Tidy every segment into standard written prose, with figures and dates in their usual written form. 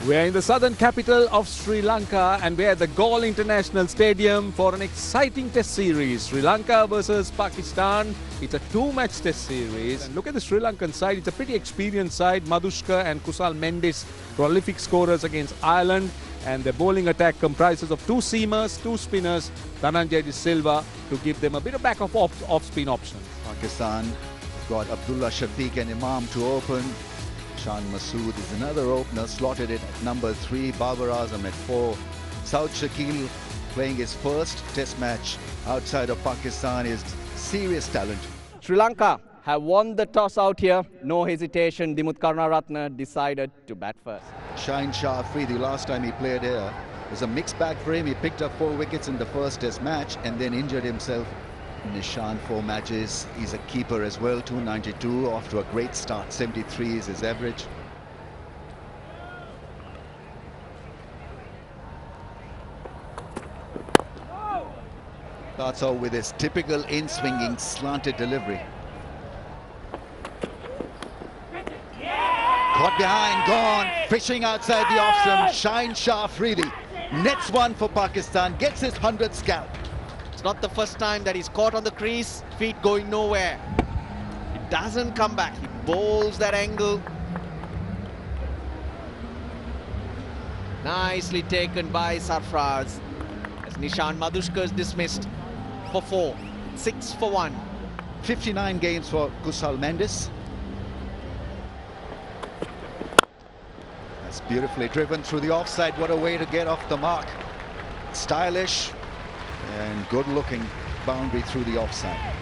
We're in the southern capital of Sri Lanka and we're at the Galle International Stadium for an exciting test series. Sri Lanka versus Pakistan. It's a two-match test series. And look at the Sri Lankan side. It's a pretty experienced side. Mathews and Kusal Mendis, prolific scorers against Ireland. And their bowling attack comprises of two seamers, two spinners, Dhananjaya, Silva, to give them a bit of back of off-spin options. Pakistan got Abdullah Shafiq and Imam to open. Shan Masood is another opener, slotted in at number 3. Babar Azam at 4. Saud Shakil playing his first test match outside of Pakistan is serious talent. Sri Lanka have won the toss out here. No hesitation. Dimuth Karunaratne decided to bat first. Shaheen Afridi, last time he played here, was a mixed bag for him. He picked up 4 wickets in the first test match and then injured himself in his Shan 4 matches. He's a keeper as well, 292, off to a great start. 73 is his average. Starts off with his typical in-swinging slanted delivery. Caught behind, gone, fishing outside the off stump. Shaheen Afridi nets one for Pakistan, gets his 100th scalp. It's not the first time that he's caught on the crease, feet going nowhere. He doesn't come back, he bowls that angle. Nicely taken by Sarfraz. As Nishan Madhushka is dismissed for 4, 6 for 1. 59 games for Kusal Mendis. That's beautifully driven through the offside. What a way to get off the mark. Stylish and good-looking boundary through the offside.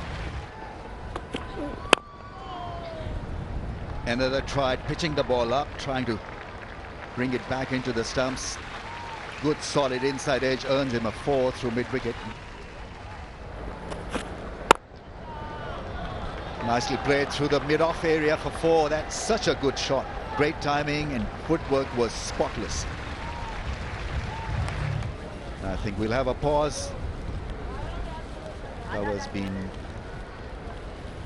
Another try, pitching the ball up, trying to bring it back into the stumps. Good solid inside edge, earns him a 4 through mid-wicket. Nicely played through the mid-off area for 4. That's such a good shot. Great timing and footwork was spotless. I think we'll have a pause. Cover's been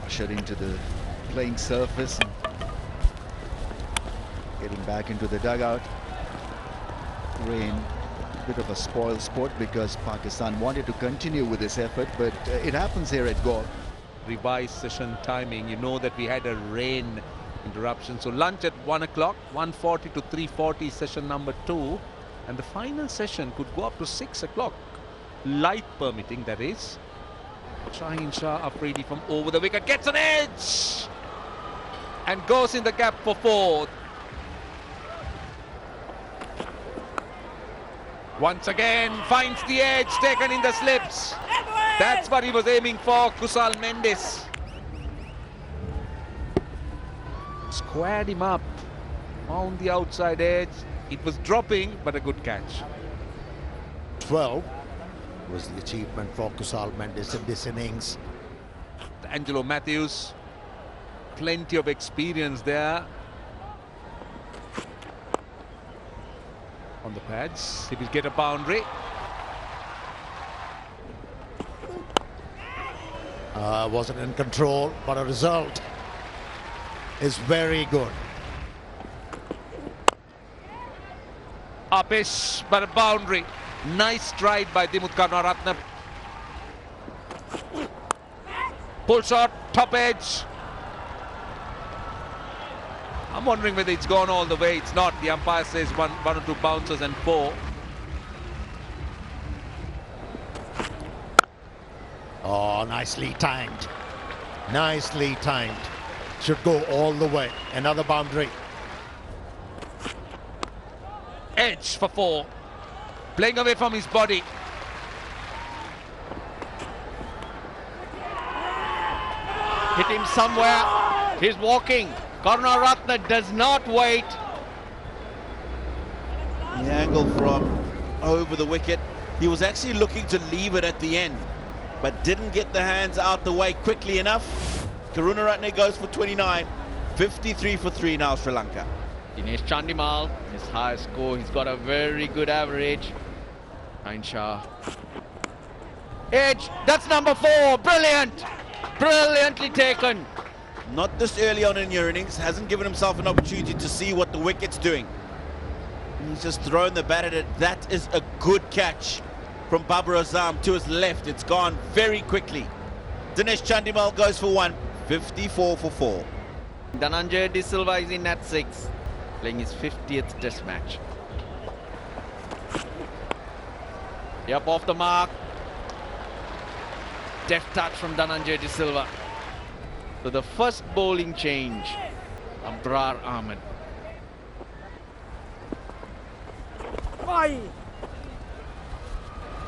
ushered into the playing surface and getting back into the dugout. Rain, a bit of a spoil sport because Pakistan wanted to continue with this effort, but it happens here at Galle. Revised session timing, you know that we had a rain interruption. So lunch at 1 o'clock, 1:40 to 3:40 session number 2. And the final session could go up to 6 o'clock. Light permitting, that is. Shaheen Afridi from over the wicket gets an edge and goes in the gap for 4. Once again finds the edge, taken in the slips. That's what he was aiming for, Kusal Mendis. Squared him up, found the outside edge. It was dropping, but a good catch. 12 was the achievement for Kusal Mendis in this innings. Angelo Mathews, plenty of experience there. On the pads, he will get a boundary. Wasn't in control, but a result is very good. Upish, but a boundary. Nice stride by Dimuth Karunaratne. Pull shot, top edge. I'm wondering whether it's gone all the way. It's not. The umpire says one or two bounces and 4. Oh, nicely timed. Nicely timed. Should go all the way. Another boundary. Edge for 4. Playing away from his body. Hit him somewhere, he's walking. Karunaratne does not wait. The angle from over the wicket. He was actually looking to leave it at the end, but didn't get the hands out the way quickly enough. Karunaratne goes for 29. 53 for 3 now, Sri Lanka. Dinesh Chandimal, his highest score, he's got a very good average. Shaheen Shah. Edge, that's number 4, brilliant! Brilliantly taken. Not this early on in your innings, hasn't given himself an opportunity to see what the wicket's doing. He's just thrown the bat at it. That is a good catch from Babar Azam to his left. It's gone very quickly. Dinesh Chandimal goes for one. 54 for 4. Dhananjaya Silva is in at 6, playing his 50th test match. Yep, off the mark. Deft touch from Dhananjaya Silva. So the first bowling change, Abrar Ahmed.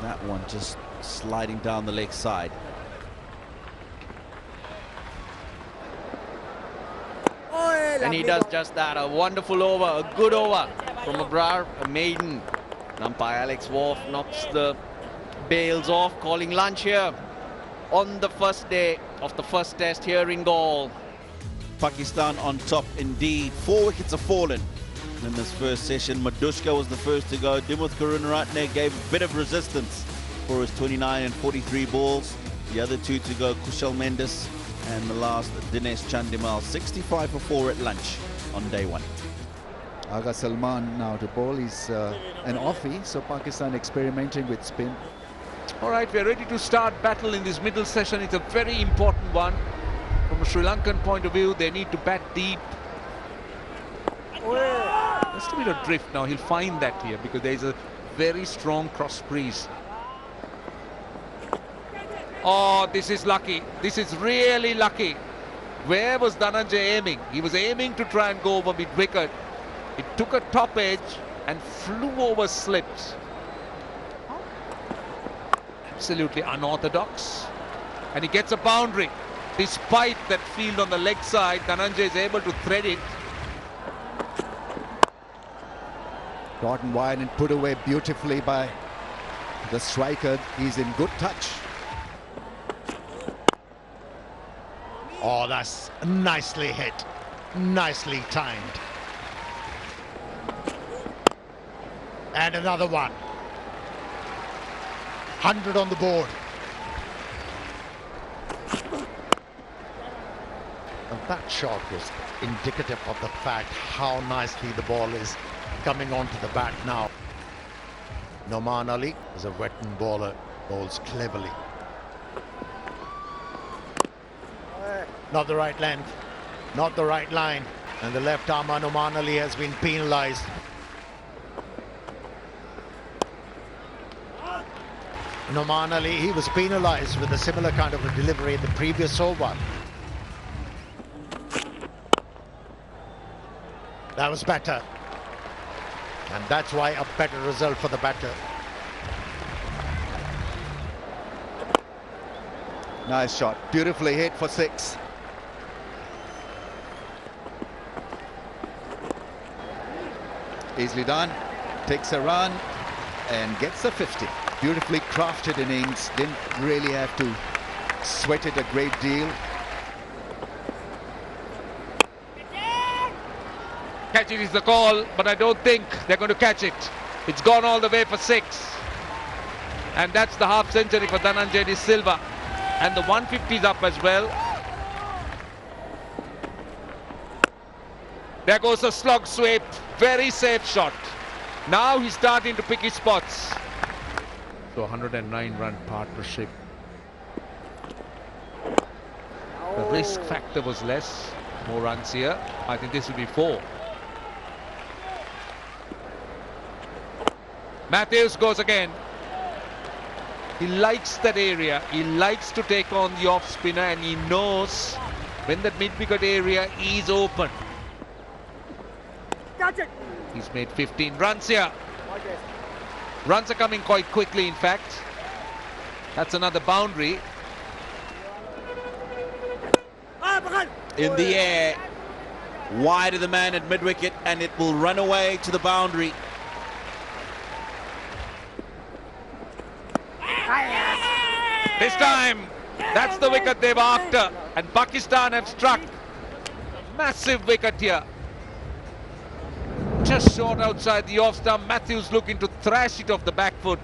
That one just sliding down the leg side. And he does just that. A wonderful over, a good over from Abrar, a maiden. Umpire Alex Wolf knocks the bails off, calling lunch here on the first day of the first test here in Galle. Pakistan on top indeed. 4 wickets have fallen in this first session. Madushka was the first to go. Dimuth Karunaratne gave a bit of resistance for his 29 and 43 balls. The other 2 to go, Kushal Mendes and the last, Dinesh Chandimal. 65 for 4 at lunch on day 1. Agha Salman now to bowl. He's an offie, so Pakistan experimenting with spin. All right, we're ready to start battle in this middle session. It's a very important one. From a Sri Lankan point of view, they need to bat deep. Just a bit of drift now. He'll find that here because there's a very strong cross breeze. Oh, this is lucky. This is really lucky. Where was Dhananjaya aiming? He was aiming to try and go over mid-wicket. It took a top edge and flew over slips. Absolutely unorthodox. And he gets a boundary. Despite that field on the leg side, Dhananjaya is able to thread it. Gotten wide and put away beautifully by the striker. He's in good touch. Oh, that's nicely hit. Nicely timed. And another one. 100 on the board. And that shot was indicative of the fact how nicely the ball is coming onto the bat now. Noman Ali is a veteran bowler, bowls cleverly. Not the right length, not the right line, and the left armer Noman Ali has been penalised. Noman Ali, he was penalised with a similar kind of a delivery in the previous over. That was better, and that's why a better result for the batter. Nice shot, beautifully hit for 6. Easily done, takes a run and gets a 50. Beautifully crafted innings, didn't really have to sweat it a great deal. Catch it is the call, but I don't think they're going to catch it. It's gone all the way for 6. And that's the half century for Dhananjaya Silva. And the 150 is up as well. There goes a slog sweep. Very safe shot. Now he's starting to pick his spots. So 109-run partnership. The risk factor was less. More runs here. I think this will be 4. Mathews goes again. He likes that area. He likes to take on the off spinner, and he knows when that mid-wicket area is open. He's made 15 runs here. Runs are coming quite quickly, in fact. That's another boundary. In the air, wide of the man at mid-wicket, and it will run away to the boundary. This time, that's the wicket they've after, and Pakistan have struck. Massive wicket here. Just short outside the off stump. Mathews looking to thrash it off the back foot,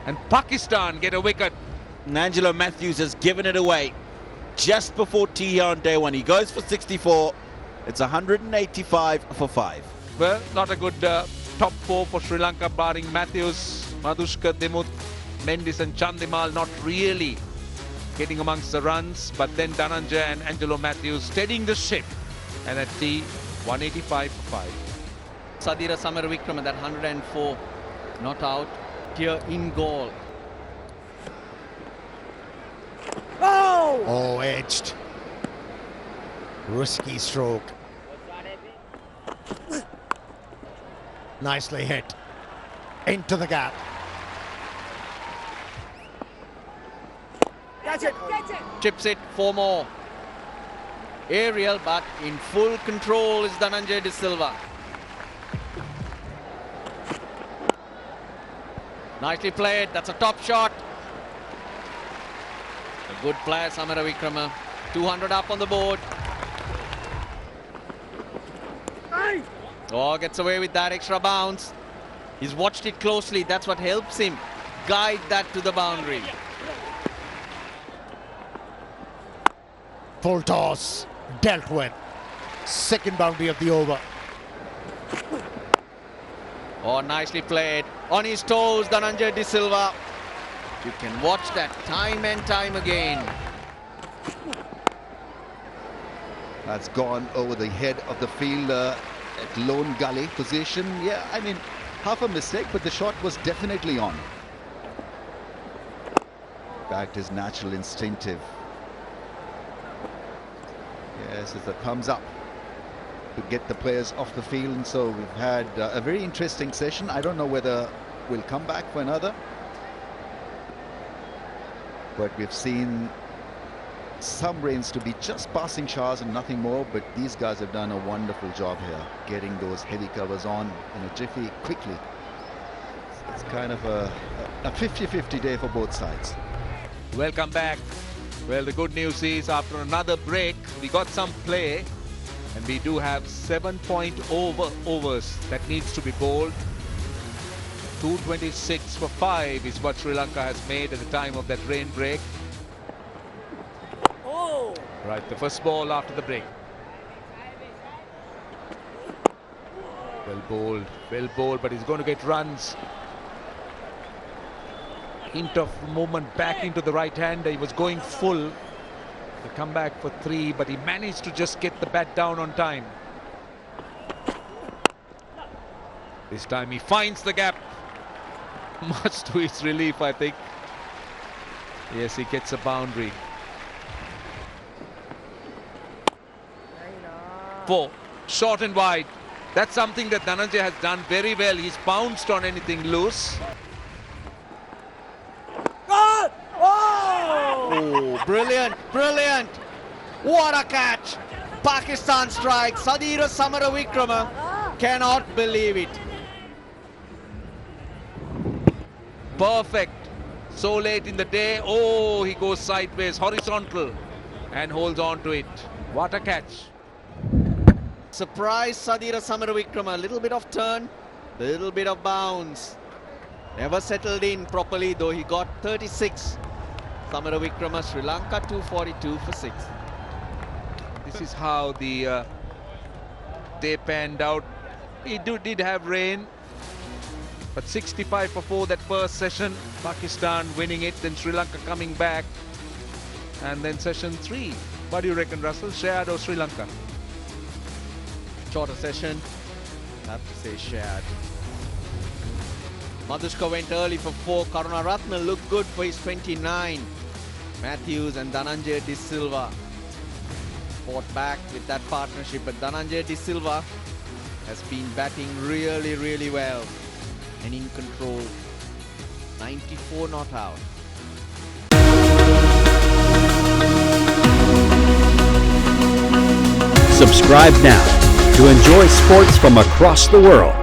and Pakistan get a wicket. Angelo Mathews has given it away just before tea here on day 1. He goes for 64. It's 185 for 5. Well, not a good top four for Sri Lanka, barring Mathews, Madhushka, Dimuth, Mendis and Chandimal not really getting amongst the runs, but then Dhananjaya and Angelo Mathews steadying the ship, and at T 185 for 5. Sadira Samaravikrama, that 104 not out, here in goal. Oh, edged. Risky stroke. Nicely hit. Into the gap. Chips it, 4 more. Aerial, but in full control is Dhananjaya De Silva. Nicely played, that's a top shot. A good player, Samaravikrama. 200 up on the board. Oh, gets away with that extra bounce. He's watched it closely, that's what helps him guide that to the boundary. Full toss. Dealt with. Second boundary of the over. Oh, nicely played. On his toes, Dhananjaya De Silva. You can watch that time and time again. That's gone over the head of the fielder at lone gully position. Yeah, I mean, half a mistake, but the shot was definitely on. Backed is natural, instinctive. Yes, it's a thumbs up to get the players off the field. And so we've had a very interesting session. I don't know whether we'll come back for another, but we've seen some rains to be just passing showers and nothing more. But these guys have done a wonderful job here, getting those heavy covers on in a jiffy quickly. It's kind of a 50-50 day for both sides. Welcome back. Well, the good news is after another break, we got some play, and we do have 7-point overs that needs to be bowled. 226 for 5 is what Sri Lanka has made at the time of that rain break. Oh. Right, the first ball after the break. Well bowled, but he's going to get runs. Hint of movement back into the right hander. He was going full. He come back for 3, but he managed to just get the bat down on time. This time he finds the gap. Much to his relief, I think. Yes, he gets a boundary. 4, short and wide. That's something that Dhananjaya has done very well. He's bounced on anything loose. Oh, brilliant, brilliant. What a catch. Pakistan strikes. Sadira Samaravikrama cannot believe it. Perfect. So late in the day. Oh, he goes sideways, horizontal, and holds on to it. What a catch. Surprise Sadira Samaravikrama. A little bit of turn, little bit of bounce. Never settled in properly, though he got 36. Samaravikrama, Sri Lanka 242 for 6. This is how the day panned out. It did have rain, but 65 for 4 that first session. Pakistan winning it, then Sri Lanka coming back, and then session 3. What do you reckon, Russell? Shared or Sri Lanka? Shorter session, I have to say shared. Madhushka went early for 4. Karunaratne looked good for his 29. Mathews and Dhananjaya De Silva fought back with that partnership, but Dhananjaya De Silva has been batting really, really well and in control. 94 not out. Subscribe now to enjoy sports from across the world.